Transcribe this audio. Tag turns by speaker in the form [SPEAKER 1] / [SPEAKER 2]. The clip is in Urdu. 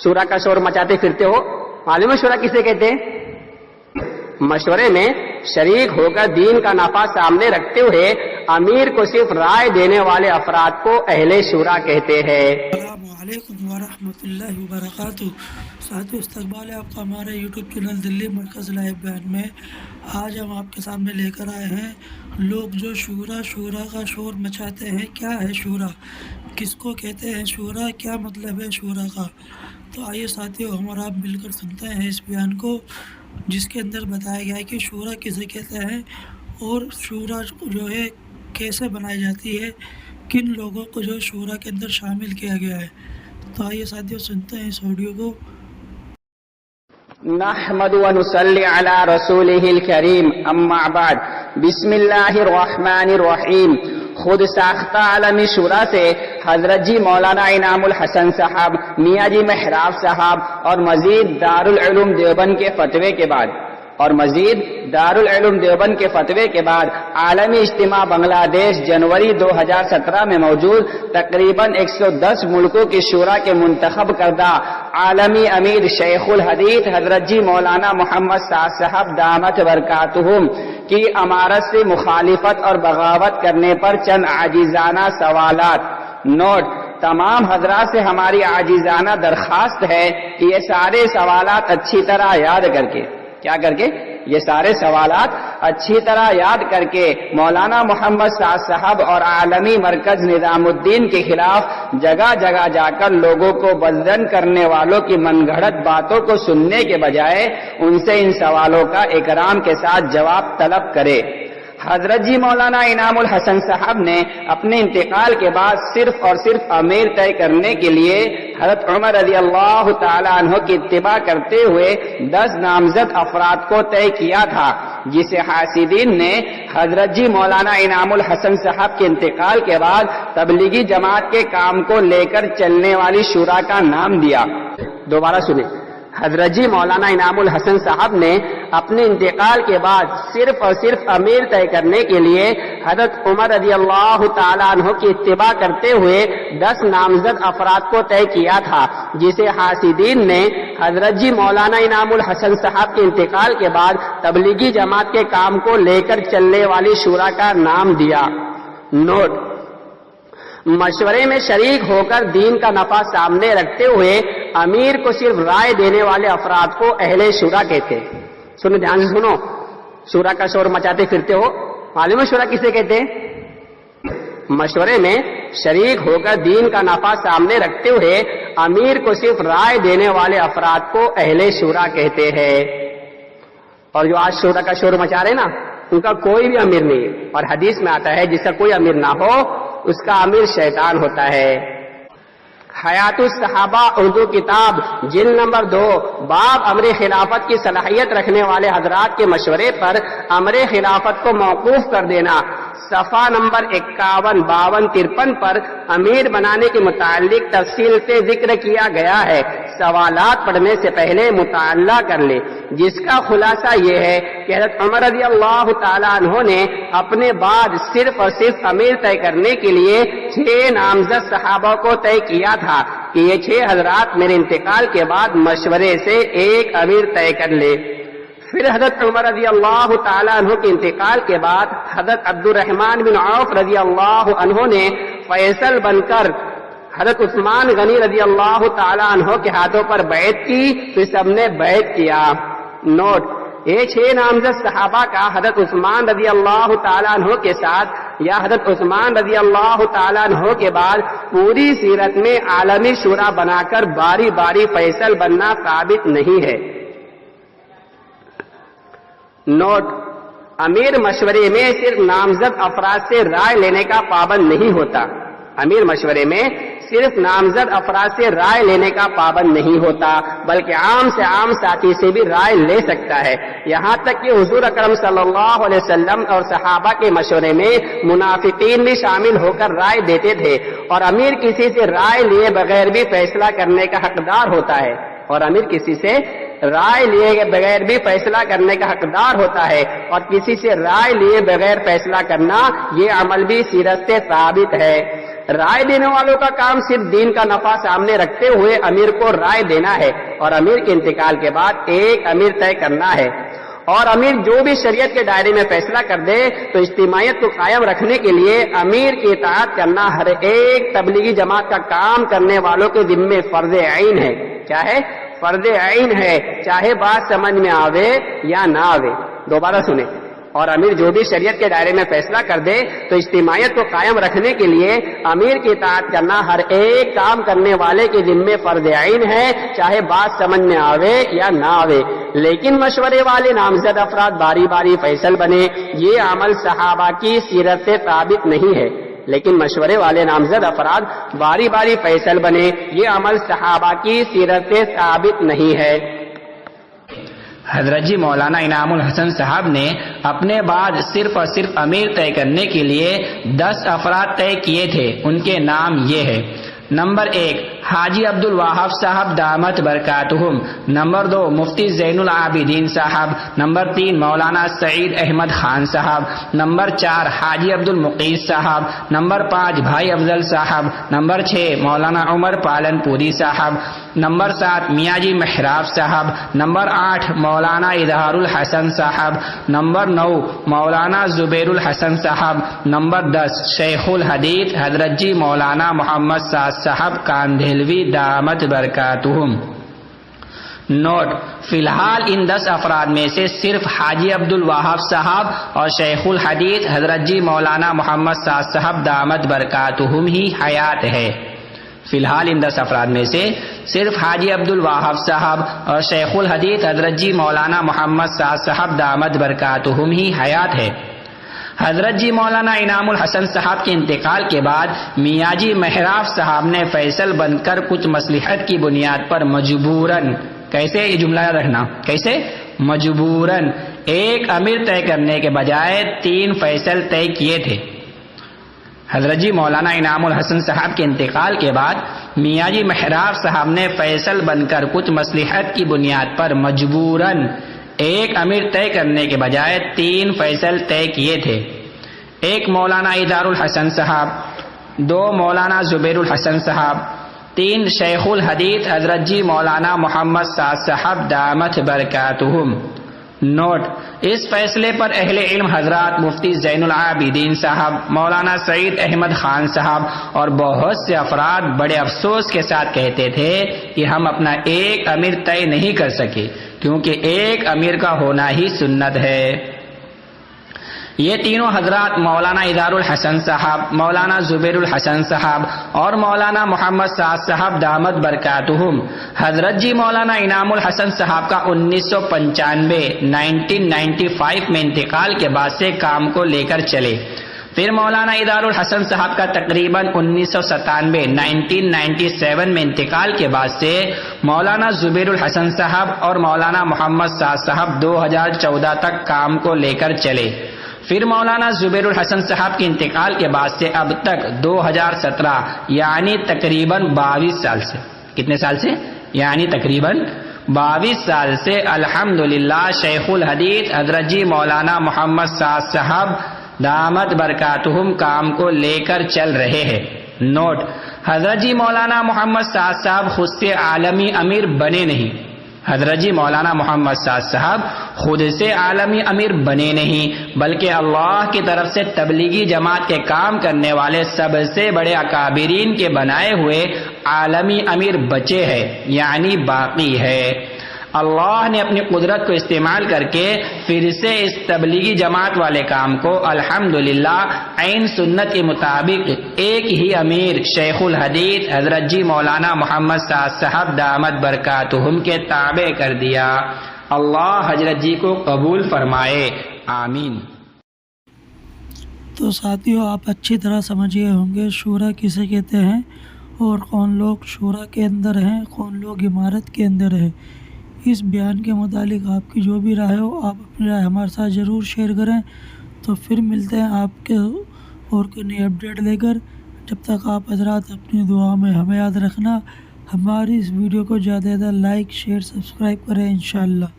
[SPEAKER 1] شورا کا شور مچاتے پھرتے ہو. معلوم ہے شورا کسے کہتے ہیں؟ مشورے میں شریک ہو کر دین کا نفع سامنے رکھتے ہوئے امیر کو صرف رائے دینے والے افراد کو اہل شورا کہتے ہیں.
[SPEAKER 2] السلام علیکم ورحمۃ اللہ وبرکاتہ. ساتھیو، استقبال ہے آپ کا ہمارے یوٹیوب چینل دلی مرکز لائیو بیان میں. آج ہم آپ کے سامنے لے کر آئے ہیں لوگ جو شورا کا شور مچاتے ہیں. کیا ہے شورا؟ کس کو کہتے ہیں شورا؟ کیا مطلب ہے شورا کا؟ تو آئیے ساتھیو، ہم اور آپ مل کر سنتے ہیں اس بیان کو، جس کے اندر بتایا گیا ہے کہ شورا کسے کہتے ہیں اور شورا جو ہے کیسے بنائی جاتی ہے، کن لوگوں کو جو شورا کے اندر شامل کیا گیا ہے. تو آئیے ساتھیو سنتے ہیں اس آڈیو کو.
[SPEAKER 1] نحمد و نصلی علی رسولہ الکریم، اما بعد. بسم اللہ الرحمن الرحیم. خود ساختہ عالمی شورا سے حضرت جی مولانا انعام الحسن صاحب، میاں جی محراب صاحب اور مزید دارالعلوم دیوبند کے فتوے کے بعد عالمی اجتماع بنگلہ دیش جنوری 2017 میں موجود تقریباً 110 ملکوں کی شورا کے منتخب کردہ عالمی امیر شیخ الحدیث حضرت جی مولانا محمد سعد صاحب دامت برکاتہم کی امارت سے مخالفت اور بغاوت کرنے پر چند عاجزانہ سوالات. نوٹ: تمام حضرات سے ہماری عاجزانہ درخواست ہے کہ یہ سارے سوالات اچھی طرح یاد کر کے یہ سارے سوالات اچھی طرح یاد کر کے مولانا محمد سعد صاحب اور عالمی مرکز نظام الدین کے خلاف جگہ جگہ جا کر لوگوں کو بدظن کرنے والوں کی من گھڑت باتوں کو سننے کے بجائے ان سے ان سوالوں کا اکرام کے ساتھ جواب طلب کرے. حضرت جی مولانا انعام الحسن صاحب نے اپنے انتقال کے بعد صرف اور صرف امیر طے کرنے کے لیے حضرت عمر رضی اللہ تعالی عنہ کی اتباع کرتے ہوئے 10 نامزد افراد کو طے کیا تھا، جسے حاسدین نے حضرت جی مولانا انعام الحسن صاحب کے انتقال کے بعد تبلیغی جماعت کے کام کو لے کر چلنے والی شورا کا نام دیا. دوبارہ سنیں. حضرت جی مولانا انعام الحسن صاحب نے اپنے انتقال کے بعد صرف اور صرف امیر طے کرنے کے لیے حضرت عمر رضی اللہ تعالیٰ عنہ کی اتباع کرتے ہوئے 10 نامزد افراد کو طے کیا تھا، جسے حاسدین نے حضرت جی مولانا انعام الحسن صاحب کے انتقال کے بعد تبلیغی جماعت کے کام کو لے کر چلنے والی شورا کا نام دیا. نوٹ: مشورے میں شریک ہو کر دین کا نفع سامنے رکھتے ہوئے امیر کو صرف رائے دینے والے افراد کو اہل شورا کہتے ہیں. سنو، دھیان سے سنو. شورا کا شور مچاتے پھرتے ہو. معلوم ہے شورا کسے کہتے ہیں؟ مشورے میں شریک ہو کر دین کا نفع سامنے رکھتے ہوئے امیر کو صرف رائے دینے والے افراد کو اہل شورا کہتے ہیں. اور جو آج شورا کا شور مچا رہے نا، ان کا کوئی بھی امیر نہیں ہے. اور حدیث میں آتا ہے جس کا کوئی امیر نہ ہو اس کا امیر شیطان ہوتا ہے. حیات الصحابہ اردو کتاب جلد نمبر 2 باب امر خلافت کی صلاحیت رکھنے والے حضرات کے مشورے پر امر خلافت کو موقوف کر دینا، صفحہ نمبر 51، 52، 53 پر امیر بنانے کے متعلق تفصیل سے ذکر کیا گیا ہے. سوالات پڑھنے سے پہلے مطالعہ کر لے، جس کا خلاصہ یہ ہے کہ حضرت عمر رضی اللہ تعالیٰ عنہ نے اپنے بعد صرف اور صرف امیر طے کرنے کے لیے 6 نامزد صحابہ کو طے کیا تھا کہ یہ 6 حضرات میرے انتقال کے بعد مشورے سے ایک امیر طے کر لے. پھر حضرت عمر رضی اللہ تعالیٰ عنہ کے انتقال کے بعد حضرت عبد الرحمن بن عوف رضی اللہ عنہ نے فیصل بن کر حضرت عثمان غنی رضی اللہ تعالیٰ عنہ کے ہاتھوں پر بیعت کی، پھر سب نے بیعت کیا. نوٹ: یہ 6 نامزد صحابہ کا حضرت عثمان رضی اللہ تعالیٰ عنہ کے ساتھ یا حضرت عثمان رضی اللہ تعالیٰ عنہ کے بعد پوری سیرت میں عالمی شورا بنا کر باری باری فیصل بننا ثابت نہیں ہے. نوٹ: امیر مشورے میں صرف نامزد افراد سے رائے لینے کا پابند نہیں ہوتا. امیر مشورے میں صرف نامزد افراد سے رائے لینے کا پابند نہیں ہوتا، بلکہ عام سے عام ساتھی سے بھی رائے لے سکتا ہے. یہاں تک کہ حضور اکرم صلی اللہ علیہ وسلم اور صحابہ کے مشورے میں منافقین بھی شامل ہو کر رائے دیتے تھے، اور امیر کسی سے رائے لیے بغیر بھی فیصلہ کرنے کا حقدار ہوتا ہے. اور امیر کسی سے رائے لیے بغیر بھی فیصلہ کرنے کا حقدار ہوتا ہے، اور کسی سے رائے لیے بغیر فیصلہ کرنا یہ عمل بھی سیرت سے ثابت ہے. رائے دینے والوں کا کام صرف دین کا نفع سامنے رکھتے ہوئے امیر کو رائے دینا ہے اور امیر کے انتقال کے بعد ایک امیر طے کرنا ہے، اور امیر جو بھی شریعت کے دائرے میں فیصلہ کر دے تو اجتماعیت کو قائم رکھنے کے لیے امیر کی اطاعت کرنا ہر ایک تبلیغی جماعت کا کام کرنے والوں کے ذمے فرض عین ہے۔ کیا ہے؟ فرض عین ہے، چاہے بات سمجھ میں آوے یا نہ آوے۔ دوبارہ سنیں، اور امیر جو بھی شریعت کے دائرے میں فیصلہ کر دے تو اجتماعیت کو قائم رکھنے کے لیے امیر کی اطاعت کرنا ہر ایک کام کرنے والے کے ذمے فرض عین ہے، چاہے بات سمجھ میں آوے یا نہ آوے۔ لیکن مشورے والے نامزد افراد باری باری فیصل بنے، یہ عمل صحابہ کی سیرت سے ثابت نہیں ہے۔ لیکن مشورے والے نامزد افراد باری باری فیصل بنے، یہ عمل صحابہ کی سیرت سے ثابت نہیں ہے۔
[SPEAKER 3] حضرت جی مولانا انعام الحسن صاحب نے اپنے بعد صرف اور صرف امیر طے کرنے کے لیے 10 افراد طے کیے تھے۔ ان کے نام یہ ہے: نمبر 1 حاجی عبد الوہاب صاحب دامت برکاتہم، نمبر 2 مفتی زین العابدین صاحب، نمبر 3 مولانا سعید احمد خان صاحب، نمبر 4 حاجی عبد المقیس صاحب، نمبر 5 بھائی افضل صاحب، نمبر 6 مولانا عمر پالن پوری صاحب، نمبر 7 میاں جی محراب صاحب، نمبر 8 مولانا اظہار الحسن صاحب، نمبر 9 مولانا زبیر الحسن صاحب، نمبر 10 شیخ الحدیث حضرت جی مولانا محمد سعد صاحب کاندھلوی دامت برکاتہم۔ نوٹ: فی الحال ان 10 افراد میں سے صرف حاجی عبد الوہاب صاحب اور شیخ الحدیث حضرت جی مولانا محمد سعد صاحب دامت برکاتہم ہی حیات ہے۔ فی الحال ان 10 افراد میں سے صرف حاجی عبد الوہاب صاحب اور شیخ الحدیث حضرت جی مولانا محمد سعد صاحب دامت برکاتہم ہی حیات ہے۔ حضرت جی مولانا انعام الحسن صاحب کے انتقال کے بعد میاں جی محراب صاحب نے فیصل بن کر کچھ مصلحت کی بنیاد پر مجبوراً، کیسے یہ جملہ یاد رکھنا، کیسے؟ مجبوراً ایک امیر طے کرنے کے بجائے 3 فیصل طے کیے تھے۔ حضرت جی مولانا انعام الحسن صاحب کے انتقال کے بعد میاں جی محراب صاحب نے فیصل بن کر کچھ مصلحت کی بنیاد پر مجبوراً ایک امیر طے کرنے کے بجائے 3 فیصل طے کیے تھے۔ 1 مولانا اظہار الحسن صاحب، 2 مولانا زبیر الحسن صاحب، 3 شیخ الحدیث حضرت جی مولانا محمد سعد صاحب دامت برکاتہم۔ نوٹ: اس فیصلے پر اہل علم حضرات مفتی زین العابدین صاحب، مولانا سعید احمد خان صاحب اور بہت سے افراد بڑے افسوس کے ساتھ کہتے تھے کہ ہم اپنا ایک امیر طے نہیں کر سکے، کیونکہ ایک امیر کا ہونا ہی سنت ہے۔ یہ تینوں حضرات مولانا اظہار الحسن صاحب، مولانا زبیر الحسن صاحب اور مولانا محمد سعد صاحب دامت برکاتہم حضرت جی مولانا انعام الحسن صاحب کا 1995 میں انتقال کے بعد سے کام کو لے کر چلے۔ پھر مولانا اظہار الحسن صاحب کا تقریباً 1997 میں انتقال کے بعد سے مولانا زبیر الحسن صاحب اور مولانا محمد سعد صاحب 2014 تک کام کو لے کر چلے۔ پھر مولانا زبیر الحسن صاحب کے انتقال کے بعد سے اب تک 2017 یعنی تقریباً 22 سال سے، کتنے سال سے؟ یعنی تقریباً 22 سال سے الحمدللہ شیخ الحدیث حضرت جی مولانا محمد سعد صاحب دامت برکاتہم کام کو لے کر چل رہے ہیں۔ نوٹ: حضرت جی مولانا محمد سعد صاحب خود سے عالمی امیر بنے نہیں، حضرت جی مولانا محمد سعد صاحب خود سے عالمی امیر بنے نہیں، بلکہ اللہ کی طرف سے تبلیغی جماعت کے کام کرنے والے سب سے بڑے اکابرین کے بنائے ہوئے عالمی امیر بچے ہیں، یعنی باقی ہے۔ اللہ نے اپنی قدرت کو استعمال کر کے پھر سے اس تبلیغی جماعت والے کام کو الحمدللہ عین سنت کے مطابق ایک ہی امیر شیخ الحدیث حضرت جی مولانا محمد سعد صاحب دامت برکاتہم کے تابع کر دیا۔ اللہ حضرت جی کو قبول فرمائے، آمین۔
[SPEAKER 2] تو ساتھیوں، آپ اچھی طرح سمجھے ہوں گے شورا کسے کہتے ہیں اور کون لوگ شورا کے اندر ہیں، کون لوگ امارت کے اندر ہیں۔ اس بیان کے متعلق آپ کی جو بھی رائے ہو، آپ اپنی رائے ہمارے ساتھ ضرور شیئر کریں۔ تو پھر ملتے ہیں آپ کے اور کوئی نئی اپڈیٹ لے کر۔ جب تک آپ حضرات اپنی دعا میں ہمیں یاد رکھنا، ہماری اس ویڈیو کو زیادہ سے زیادہ لائک، شیئر، سبسکرائب کریں انشاءاللہ۔